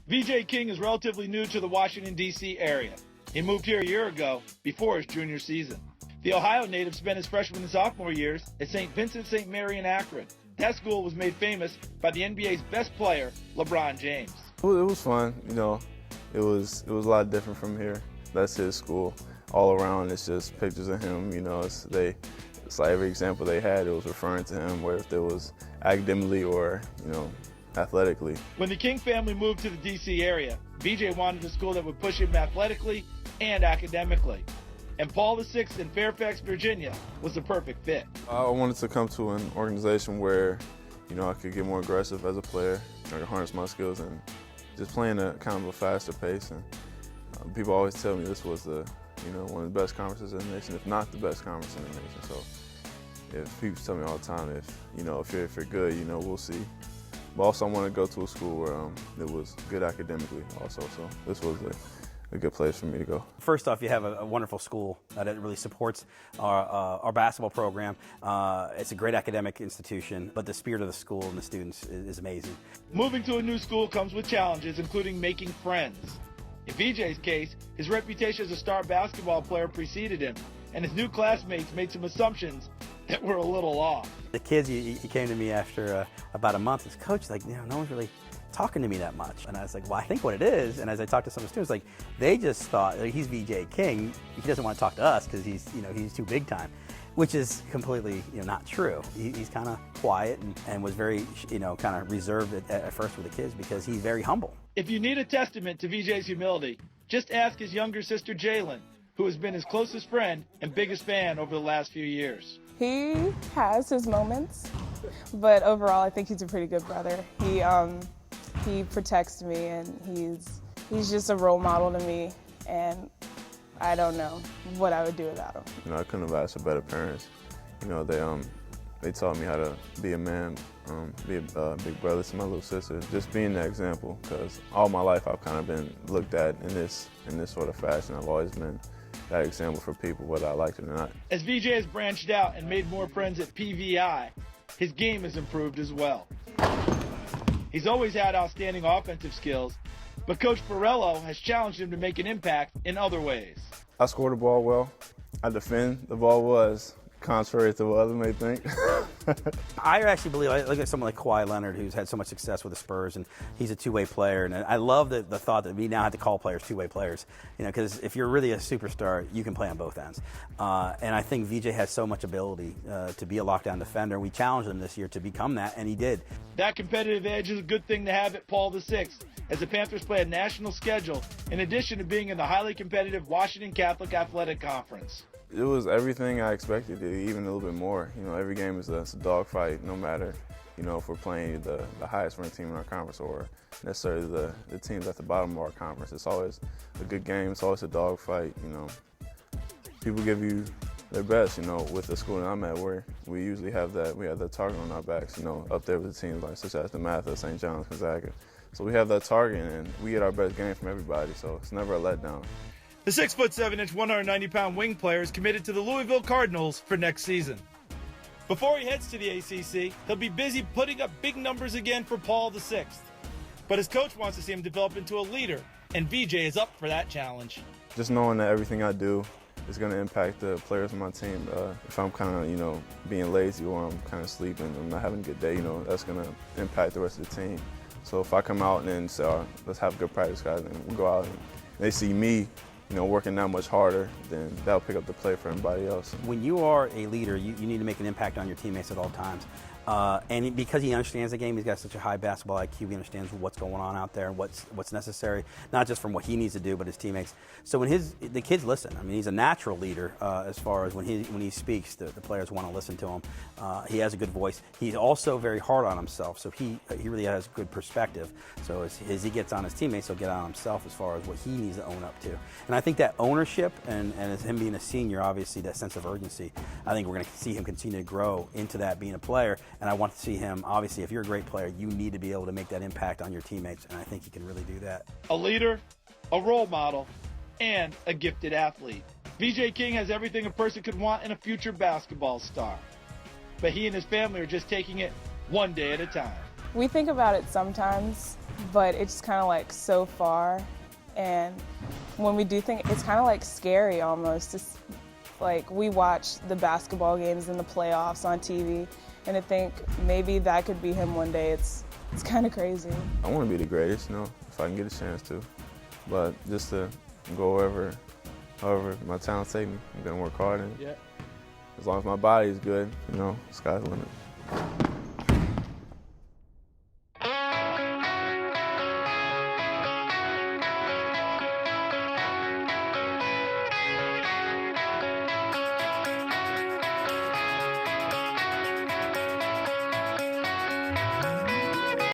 VJ King is relatively new to the Washington, D.C. area. He moved here a year ago, before his junior season. The Ohio native spent his freshman and sophomore years at St. Vincent-St. Mary in Akron. That school was made famous by the NBA's best player, LeBron James. It was fun, It was a lot different from here. That's his school. All around, it's just pictures of him. It's like every example they had, it was referring to him, whether it was academically or athletically. When the King family moved to the D.C. area, VJ wanted a school that would push him athletically and academically. And Paul VI in Fairfax, Virginia was the perfect fit. I wanted to come to an organization where, I could get more aggressive as a player. I could harness my skills and just playing at kind of a faster pace. And people always tell me this was one of the best conferences in the nation, if not the best conference in the nation. So if people tell me all the time, if you're good, we'll see. But also I want to go to a school where it was good academically also. So this was a good place for me to go. First off, you have a wonderful school that really supports our basketball program. It's a great academic institution, but the spirit of the school and the students is amazing. Moving to a new school comes with challenges, including making friends. In VJ's case, his reputation as a star basketball player preceded him, and his new classmates made some assumptions that were a little off. The kids, he came to me after about a month. His coach, no one's really talking to me that much. And I was like, well, I think what it is, and as I talked to some of the students, they just thought, he's VJ King, he doesn't want to talk to us because he's too big time, which is completely, not true. He's kind of quiet and was very, kind of reserved at first with the kids because he's very humble. If you need a testament to VJ's humility, just ask his younger sister, Jalen, who has been his closest friend and biggest fan over the last few years. He has his moments, but overall, I think he's a pretty good brother. He protects me, and he's just a role model to me, and I don't know what I would do without him. I couldn't have asked for better parents. They taught me how to be a man, be a big brother to my little sister, just being that example, because all my life I've kind of been looked at in this sort of fashion. I've always been that example for people, whether I liked it or not. As VJ has branched out and made more friends at PVI, his game has improved as well. He's always had outstanding offensive skills, but Coach Borrello has challenged him to make an impact in other ways. I score the ball well. I defend the ball was, contrary to what others may think. I actually believe, I look at someone like Kawhi Leonard, who's had so much success with the Spurs, and he's a two-way player. And I love the thought that we now have to call players two-way players. Because if you're really a superstar, you can play on both ends. And I think VJ has so much ability to be a lockdown defender. We challenged him this year to become that, and he did. That competitive edge is a good thing to have at Paul VI, as the Panthers play a national schedule, in addition to being in the highly competitive Washington Catholic Athletic Conference. It was everything I expected, even a little bit more. Every game is a dogfight, no matter, if we're playing the highest ranked team in our conference or necessarily the teams at the bottom of our conference. It's always a good game. It's always a dogfight. People give you their best, with the school that I'm at, where we usually have that target on our backs, up there with the teams such as the Mathis, St. John's, Gonzaga. So we have that target, and we get our best game from everybody, so it's never a letdown. The 6'7", 190-pound wing player is committed to the Louisville Cardinals for next season. Before he heads to the ACC, he'll be busy putting up big numbers again for Paul VI. But his coach wants to see him develop into a leader, and VJ is up for that challenge. Just knowing that everything I do is going to impact the players on my team. If I'm kind of, being lazy or I'm kind of sleeping, I'm not having a good day, that's going to impact the rest of the team. So if I come out and say, let's have a good practice, guys, and we'll go out and they see me, working that much harder, then that'll pick up the play for everybody else. When you are a leader, you need to make an impact on your teammates at all times. And because he understands the game, he's got such a high basketball IQ, he understands what's going on out there and what's necessary, not just from what he needs to do, but his teammates. So when the kids listen, he's a natural leader as far as when he speaks, the players want to listen to him. He has a good voice. He's also very hard on himself, so he really has good perspective. So as he gets on his teammates, he'll get on himself as far as what he needs to own up to. And I think that ownership and as him being a senior, obviously that sense of urgency, I think we're going to see him continue to grow into that being a player. And I want to see him, obviously, if you're a great player, you need to be able to make that impact on your teammates, and I think he can really do that. A leader, a role model, and a gifted athlete. VJ King has everything a person could want in a future basketball star. But he and his family are just taking it one day at a time. We think about it sometimes, but it's kind of like so far. And when we do think, it's kind of like scary almost. It's like we watch the basketball games in the playoffs on TV, and to think maybe that could be him one day, it's kind of crazy. I want to be the greatest, if I can get a chance to. But just to go however my talents take me, I'm going to work hard. And as long as my body is good, sky's the limit.